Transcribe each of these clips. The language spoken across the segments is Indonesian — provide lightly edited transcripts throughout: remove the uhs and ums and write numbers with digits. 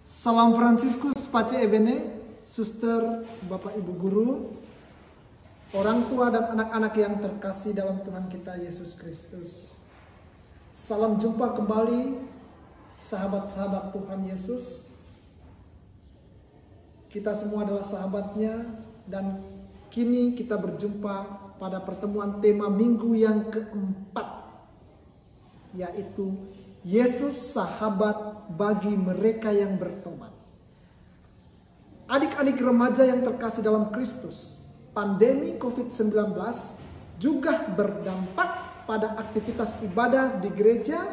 Salam Fransiskus Pace Ebene, suster, bapak ibu guru, orang tua dan anak-anak yang terkasih dalam Tuhan kita Yesus Kristus. Salam jumpa kembali sahabat-sahabat Tuhan Yesus. Kita semua adalah sahabatnya dan kini kita berjumpa pada pertemuan tema minggu yang keempat, yaitu Yesus sahabat bagi mereka yang bertobat. Adik-adik remaja yang terkasih dalam Kristus, pandemi COVID-19 juga berdampak pada aktivitas ibadah di gereja,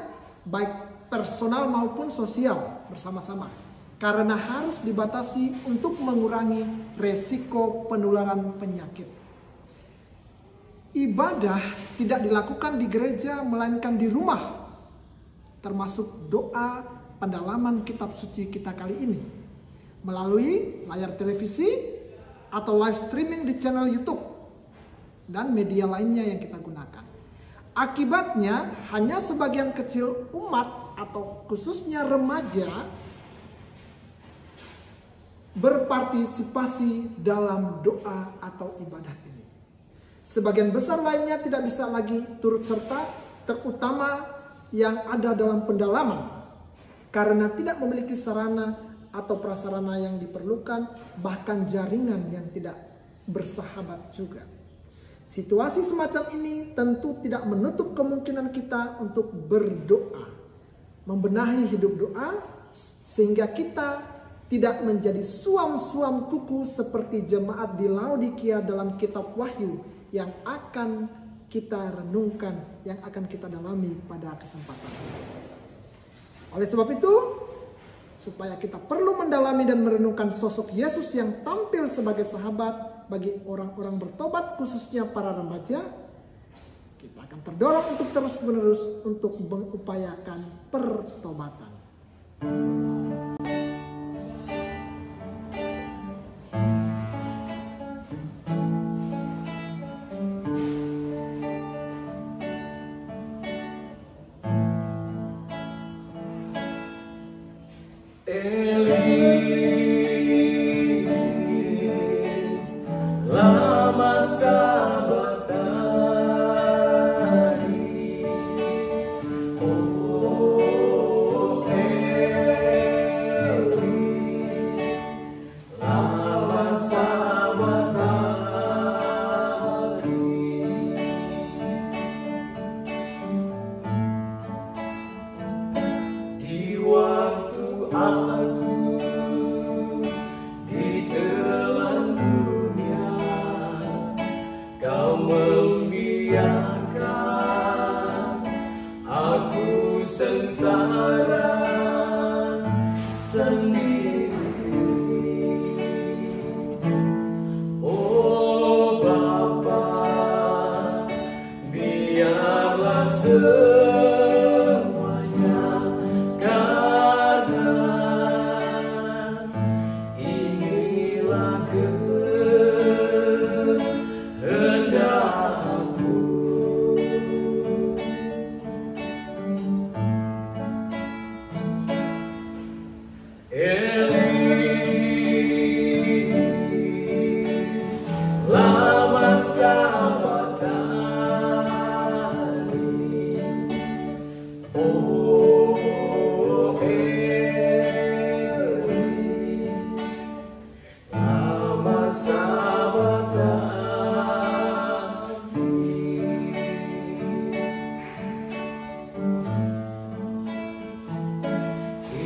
baik personal maupun sosial bersama-sama, karena harus dibatasi untuk mengurangi resiko penularan penyakit. Ibadah tidak dilakukan di gereja melainkan di rumah, termasuk doa pendalaman kitab suci kita kali ini melalui layar televisi atau live streaming di channel YouTube dan media lainnya yang kita gunakan. Akibatnya hanya sebagian kecil umat atau khususnya remaja berpartisipasi dalam doa atau ibadah ini. Sebagian besar lainnya tidak bisa lagi turut serta, terutama yang ada dalam pendalaman, karena tidak memiliki sarana atau prasarana yang diperlukan, bahkan jaringan yang tidak bersahabat juga. Situasi semacam ini tentu tidak menutup kemungkinan kita untuk berdoa, membenahi hidup doa, sehingga kita tidak menjadi suam-suam kuku seperti jemaat di Laodikia dalam kitab Wahyu yang akan kita renungkan, yang akan kita dalami pada kesempatan ini. Oleh sebab itu, supaya kita perlu mendalami dan merenungkan sosok Yesus yang tampil sebagai sahabat bagi orang-orang bertobat, khususnya para remaja, kita akan terdorong untuk terus-menerus untuk mengupayakan pertobatan.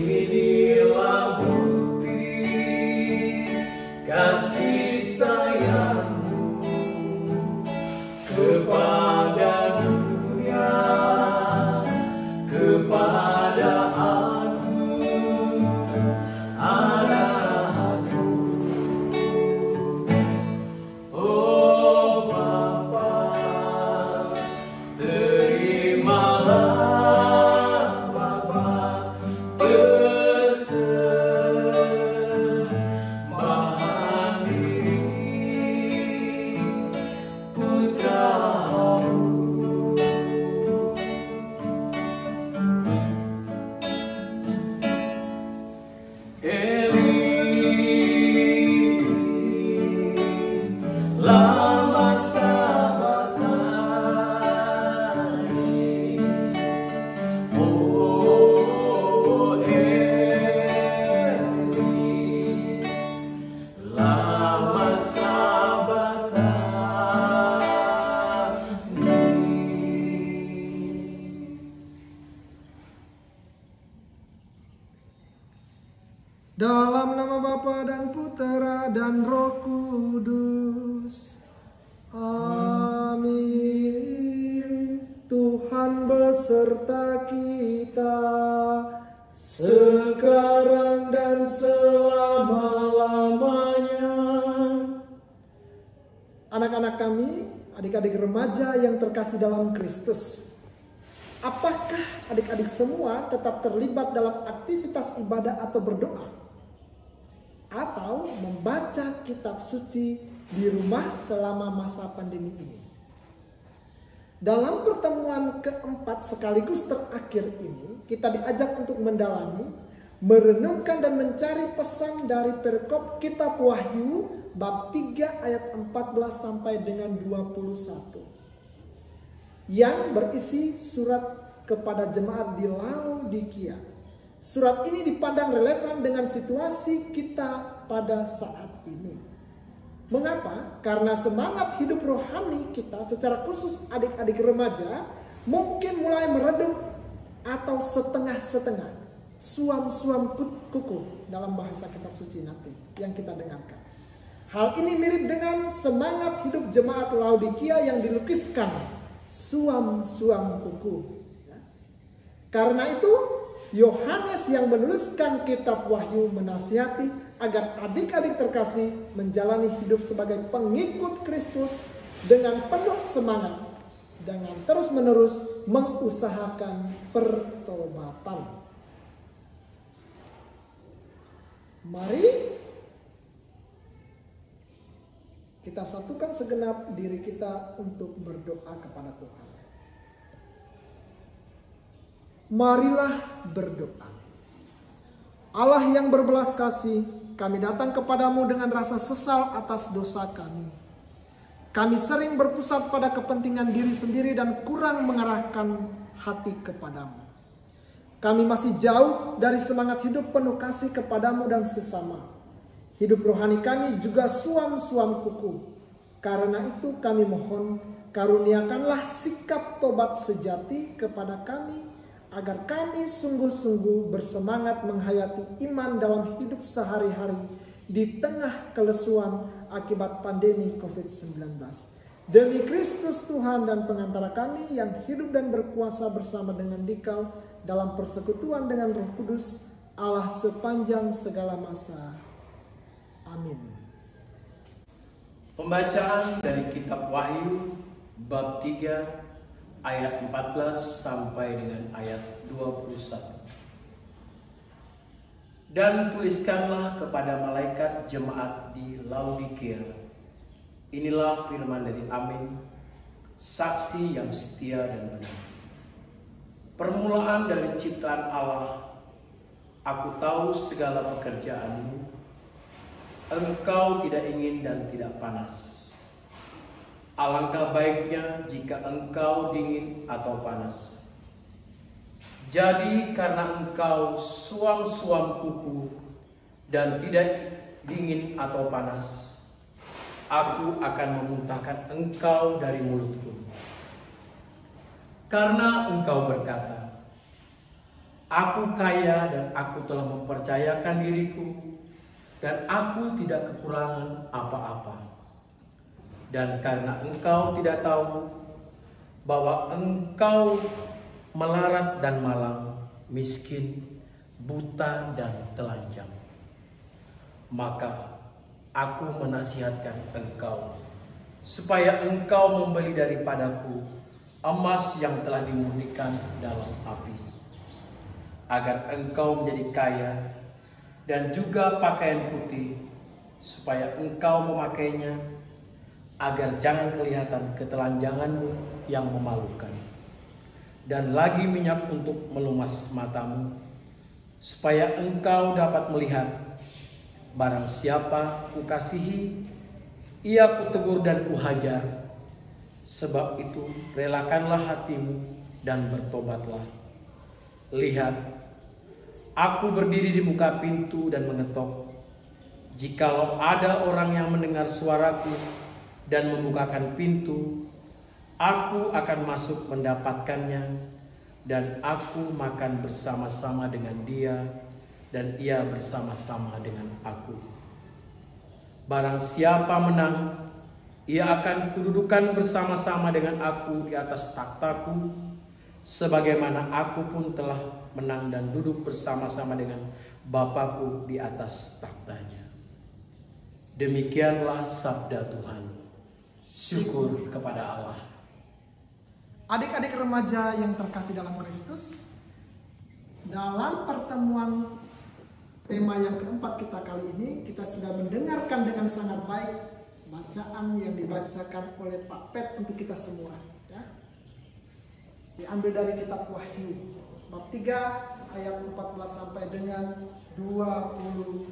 Inilah Eli, lama sabachthani. Oh Eli, lama sabachthani. Dalam nama Bapa dan Putera dan Roh Kudus. Amin. Tuhan beserta kita sekarang dan selama-lamanya. Anak-anak kami, adik-adik remaja yang terkasih dalam Kristus, apakah adik-adik semua tetap terlibat dalam aktivitas ibadah atau berdoa? Atau membaca kitab suci di rumah selama masa pandemi ini? Dalam pertemuan keempat sekaligus terakhir ini, kita diajak untuk mendalami, merenungkan dan mencari pesan dari perikop kitab Wahyu bab 3 ayat 14 sampai dengan 21. Yang berisi surat kepada jemaat di Laodikia. Surat ini dipandang relevan dengan situasi kita pada saat ini. Mengapa? Karena semangat hidup rohani kita, secara khusus adik-adik remaja, mungkin mulai meredup atau setengah-setengah, suam-suam kuku dalam bahasa kitab suci nanti yang kita dengarkan. Hal ini mirip dengan semangat hidup jemaat Laodikia yang dilukiskan suam-suam kuku. Karena itu Yohanes yang menuliskan kitab Wahyu menasihati agar adik-adik terkasih menjalani hidup sebagai pengikut Kristus dengan penuh semangat, dengan terus-menerus mengusahakan pertobatan. Mari kita satukan segenap diri kita untuk berdoa kepada Tuhan. Marilah berdoa. Allah yang berbelas kasih, kami datang kepadamu dengan rasa sesal atas dosa kami. Kami sering berpusat pada kepentingan diri sendiri dan kurang mengarahkan hati kepadamu. Kami masih jauh dari semangat hidup penuh kasih kepadamu dan sesama. Hidup rohani kami juga suam-suam kuku. Karena itu kami mohon, karuniakanlah sikap tobat sejati kepada kami, agar kami sungguh-sungguh bersemangat menghayati iman dalam hidup sehari-hari di tengah kelesuan akibat pandemi COVID-19. Demi Kristus Tuhan dan pengantara kami yang hidup dan berkuasa bersama dengan Dikau dalam persekutuan dengan Roh Kudus, Allah sepanjang segala masa. Amin. Pembacaan dari kitab Wahyu bab 3 ayat 14 sampai dengan ayat 21. Dan tuliskanlah kepada malaikat jemaat di Laodikia. Inilah firman dari Amin, saksi yang setia dan benar. Permulaan dari ciptaan Allah, aku tahu segala pekerjaanmu. Engkau tidak ingin dan tidak panas. Alangkah baiknya jika engkau dingin atau panas. Jadi karena engkau suam-suam kuku dan tidak dingin atau panas, aku akan memuntahkan engkau dari mulutku. Karena engkau berkata, aku kaya dan aku telah mempercayakan diriku, dan aku tidak kekurangan apa-apa. Dan karena engkau tidak tahu bahwa engkau melarat dan malang, miskin, buta dan telanjang, maka aku menasihatkan engkau supaya engkau membeli daripadaku emas yang telah dimurnikan dalam api, agar engkau menjadi kaya, dan juga pakaian putih supaya engkau memakainya, agar jangan kelihatan ketelanjanganmu yang memalukan, dan lagi minyak untuk melumas matamu, supaya engkau dapat melihat. Barang siapa kukasihi, ia kutegur dan kuhajar. Sebab itu relakanlah hatimu dan bertobatlah. Lihat, aku berdiri di muka pintu dan mengetok. Jikalau ada orang yang mendengar suaraku dan membukakan pintu, aku akan masuk mendapatkannya, dan aku makan bersama-sama dengan dia, dan ia bersama-sama dengan aku. Barang siapa menang, ia akan kududukan bersama-sama dengan aku di atas takhtaku, sebagaimana aku pun telah menang dan duduk bersama-sama dengan Bapakku di atas takhtanya. Demikianlah sabda Tuhan. Syukur kepada Allah. Adik-adik remaja yang terkasih dalam Kristus, dalam pertemuan tema yang keempat kita kali ini, kita sudah mendengarkan dengan sangat baik bacaan yang dibacakan oleh Pak Pet untuk kita semua. Ya. Diambil dari kitab Wahyu, bab 3 ayat 14 sampai dengan 21.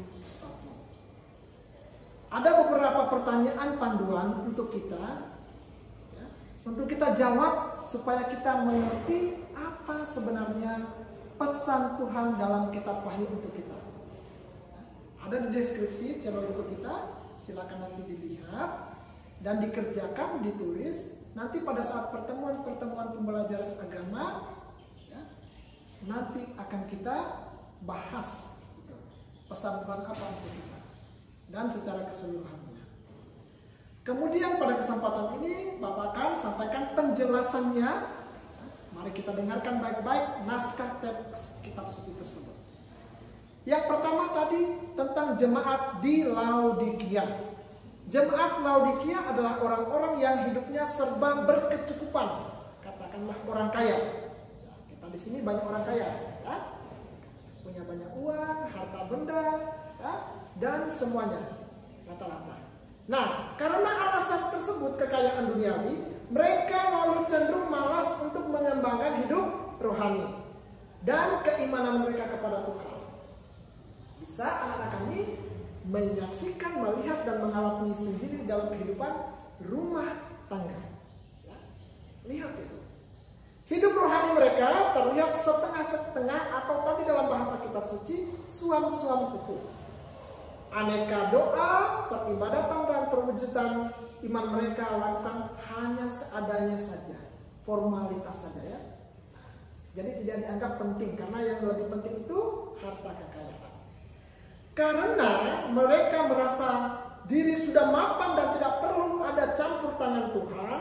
Ada beberapa pertanyaan panduan untuk kita, ya, untuk kita jawab supaya kita mengerti apa sebenarnya pesan Tuhan dalam kitab Wahyu untuk kita. Ada di deskripsi channel YouTube kita, silakan nanti dilihat dan dikerjakan, ditulis. Nanti pada saat pertemuan-pertemuan pembelajaran agama, ya, nanti akan kita bahas gitu, pesan Tuhan apa untuk kita dan secara keseluruhannya. Kemudian pada kesempatan ini Bapak akan sampaikan penjelasannya. Mari kita dengarkan baik-baik naskah teks kitab suci tersebut. Yang pertama tadi tentang jemaat di Laodikia. Jemaat Laodikia adalah orang-orang yang hidupnya serba berkecukupan. Katakanlah orang kaya. Ya, kita di sini banyak orang kaya, ya? Punya banyak uang, harta benda, ya? Dan semuanya rata-rata. Nah, karena alasan tersebut, kekayaan duniawi, mereka lalu cenderung malas untuk mengembangkan hidup rohani dan keimanan mereka kepada Tuhan. Bisa anak-anak kami menyaksikan, melihat, dan mengalami sendiri dalam kehidupan rumah tangga. Ya, lihat itu. Hidup rohani mereka terlihat setengah-setengah, atau tadi dalam bahasa kitab suci, suam-suam kuku. Aneka doa, peribadatan, dan perwujudan iman mereka lakukan hanya seadanya saja, formalitas saja, ya. Jadi tidak dianggap penting, karena yang lebih penting itu harta kekayaan. Karena mereka merasa diri sudah mapan dan tidak perlu ada campur tangan Tuhan,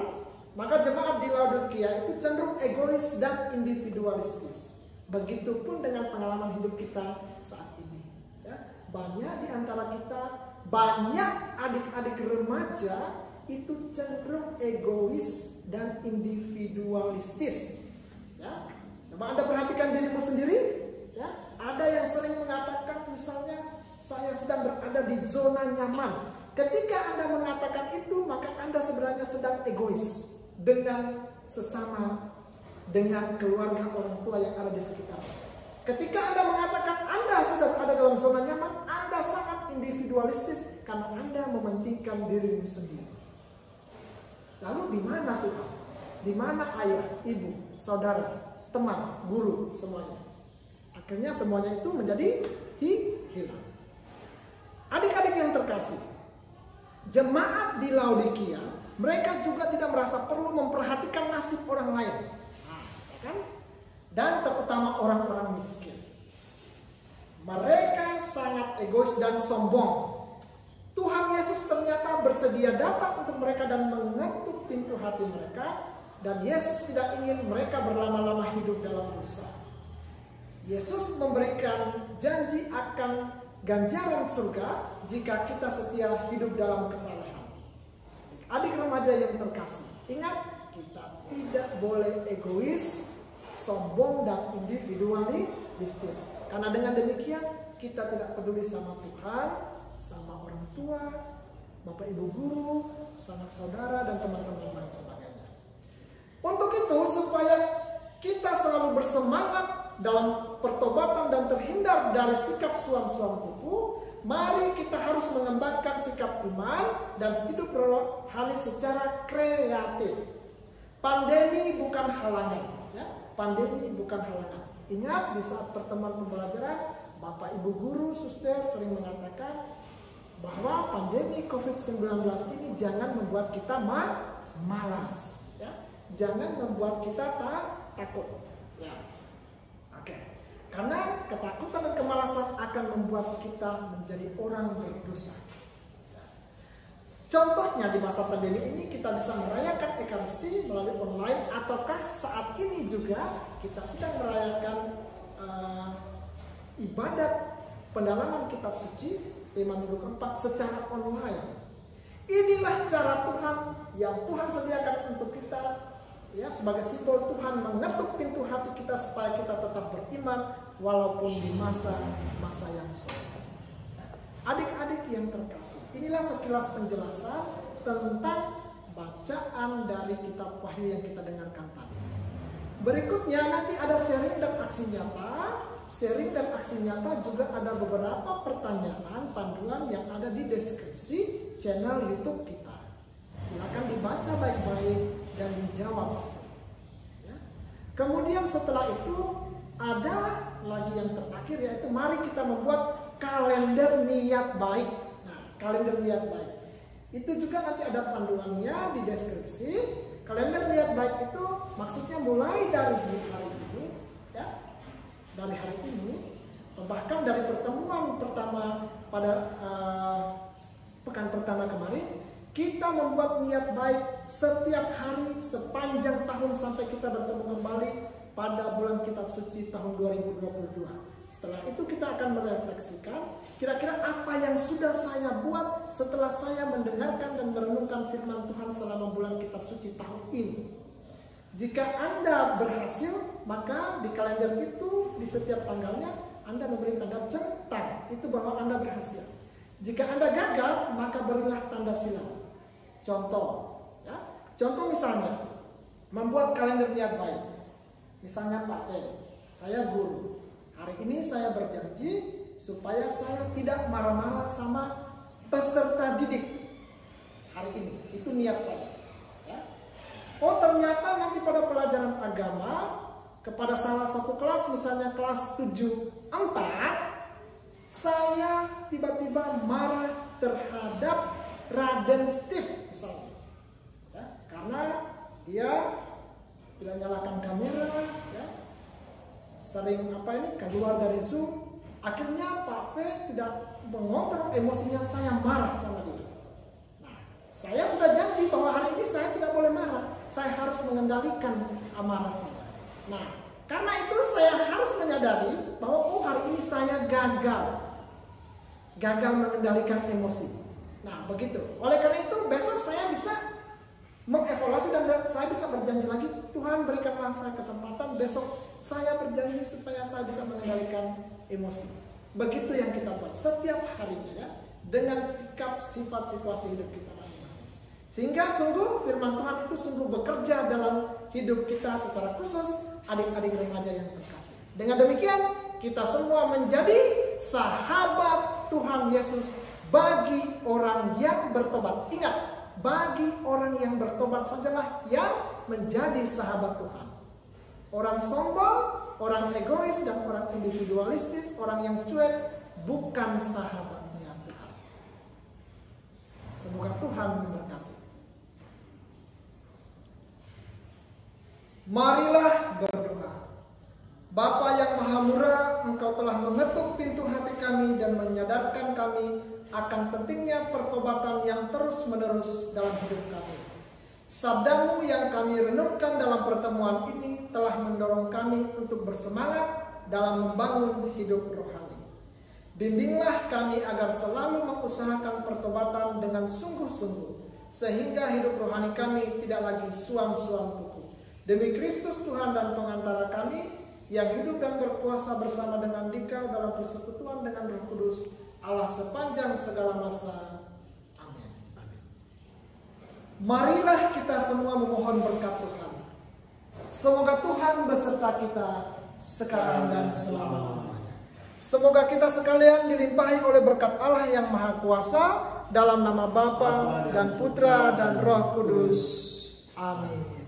maka jemaat di Laodikia itu cenderung egois dan individualistis. Begitupun dengan pengalaman hidup kita saat ini. Ya, banyak di antara kita, banyak adik-adik remaja itu cenderung egois dan individualistis. Ya, coba Anda perhatikan dirimu sendiri. Ya, ada yang sering mengatakan misalnya, saya sedang berada di zona nyaman. Ketika Anda mengatakan itu, maka Anda sebenarnya sedang egois dengan sesama, dengan keluarga, orang tua yang ada di sekitar. Ketika Anda mengatakan Anda sudah berada dalam zona nyaman, Anda sangat individualistis karena Anda mementingkan dirimu sendiri. Lalu di mana Tuhan? Di mana ayah, ibu, saudara, teman, guru, semuanya? Akhirnya semuanya itu menjadi hilang. Adik-adik yang terkasih, jemaat di Laodikia, mereka juga tidak merasa perlu memperhatikan nasib orang lain, ya kan? Dan terutama orang-orang miskin. Mereka sangat egois dan sombong. Tuhan Yesus ternyata bersedia datang untuk mereka dan mengetuk pintu hati mereka, dan Yesus tidak ingin mereka berlama-lama hidup dalam dosa. Yesus memberikan janji akan ganjaran surga jika kita setia hidup dalam kesalehan. Adik remaja yang terkasih, ingat, kita tidak boleh egois, sombong, dan individualistis. Karena dengan demikian kita tidak peduli sama Tuhan, sama orang tua, bapak ibu guru, sanak saudara, dan teman-teman lain sebagainya. Untuk itu, supaya kita selalu bersemangat dalam pertobatan dan terhindar dari sikap suam-suam kuku, mari kita harus mengembangkan sikap iman dan hidup rohani secara kreatif. Pandemi bukan halangan, ya. Pandemi bukan halangan. Ingat, di saat pertemuan pembelajaran, Bapak Ibu guru, suster sering mengatakan bahwa pandemi COVID-19 ini jangan membuat kita malas, ya. Jangan membuat kita takut, ya. Oke. Karena ketakutan dan kemalasan akan membuat kita menjadi orang berdosa. Contohnya di masa pandemi ini kita bisa merayakan Ekaristi melalui online, ataukah saat ini juga kita sedang merayakan ibadat pendalaman kitab suci 5 minggu keempat secara online. Inilah cara Tuhan yang Tuhan sediakan untuk kita, ya, sebagai simbol Tuhan mengetuk pintu hati kita supaya kita tetap beriman walaupun di masa-masa yang sulit. Adik-adik yang terkasih, inilah sekilas penjelasan tentang bacaan dari kitab Wahyu yang kita dengarkan tadi. Berikutnya nanti ada sharing dan aksi nyata. Sharing dan aksi nyata juga ada beberapa pertanyaan panduan yang ada di deskripsi channel YouTube kita. Silakan dibaca baik-baik dan dijawab. Ya. Kemudian setelah itu ada lagi yang terakhir, yaitu mari kita membuat kalender niat baik. Nah, kalender niat baik itu juga nanti ada panduannya di deskripsi. Kalender niat baik itu maksudnya mulai dari hari ini, ya, dari hari ini, bahkan dari pertemuan pertama pada pekan pertama kemarin, kita membuat niat baik setiap hari sepanjang tahun sampai kita bertemu kembali pada bulan kitab suci tahun 2022. Setelah itu kita akan merefleksikan kira-kira apa yang sudah saya buat setelah saya mendengarkan dan merenungkan firman Tuhan selama bulan kitab suci tahun ini. Jika Anda berhasil, maka di kalender itu di setiap tanggalnya Anda memberi tanda centang, itu bahwa Anda berhasil. Jika Anda gagal, maka berilah tanda silang. Contoh, ya. Contoh misalnya membuat kalender niat baik. Misalnya Pak P, saya guru. Hari ini saya berjanji supaya saya tidak marah-marah sama peserta didik. Hari ini, itu niat saya. Ya. Oh, ternyata nanti pada pelajaran agama, kepada salah satu kelas, misalnya kelas 7-4, saya tiba-tiba marah terhadap Raden Steve misalnya. Ya, karena dia tidak nyalakan kamera, ya, sering keluar dari Zoom. Akhirnya Pak V tidak mengontrol emosinya, saya marah sama dia. Nah, saya sudah janji bahwa hari ini saya tidak boleh marah, saya harus mengendalikan amarah saya. Nah, karena itu saya harus menyadari bahwa hari ini saya gagal mengendalikan emosi. Nah, begitu. Oleh karena itu besok saya bisa mengevaluasi dan saya bisa berjanji lagi, Tuhan berikanlah saya kesempatan besok saya berjanji supaya saya bisa mengendalikan emosi. Begitu yang kita buat setiap harinya, ya, dengan sikap, sifat, situasi hidup kita masing-masing. Sehingga sungguh firman Tuhan itu sungguh bekerja dalam hidup kita secara khusus adik-adik remaja yang terkasih. Dengan demikian kita semua menjadi sahabat Tuhan Yesus bagi orang yang bertobat. Ingat, bagi orang yang bertobat sajalah yang menjadi sahabat Tuhan. Orang sombong, orang egois, dan orang individualistis, orang yang cuek, bukan sahabatnya Tuhan. Semoga Tuhan memberkati. Marilah berdoa. Bapa yang Maha Murah, Engkau telah mengetuk pintu hati kami dan menyadarkan kami akan pentingnya pertobatan yang terus-menerus dalam hidup kami. Sabdamu yang kami renungkan dalam pertemuan ini telah mendorong kami untuk bersemangat dalam membangun hidup rohani. Bimbinglah kami agar selalu mengusahakan pertobatan dengan sungguh-sungguh, sehingga hidup rohani kami tidak lagi suam-suam kuku. Demi Kristus Tuhan dan pengantara kami, yang hidup dan berkuasa bersama dengan Dikau dalam persekutuan dengan Roh Kudus, Allah sepanjang segala masa. Marilah kita semua memohon berkat Tuhan. Semoga Tuhan beserta kita sekarang dan selama-lamanya. Semoga kita sekalian dilimpahi oleh berkat Allah yang Maha Kuasa, dalam nama Bapa dan Putra dan Roh Kudus. Amin.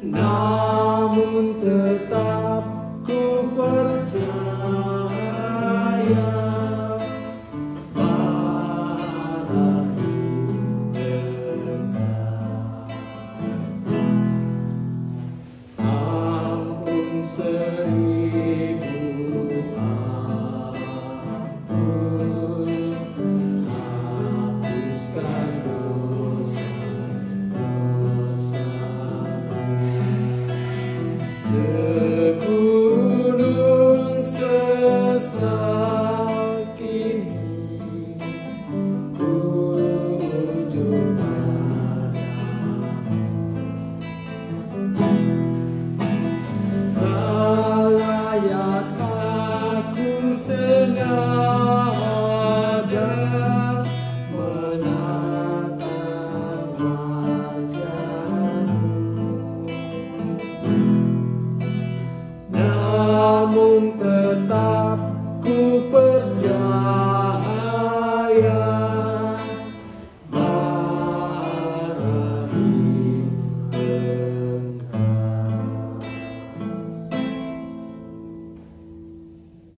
Namun tetap ku percaya pada Indah. Ampun seribu ampun, hapuskan segunung sesal kini ku ujung padamu. Layak aku tengadah menatap wajahmu, namun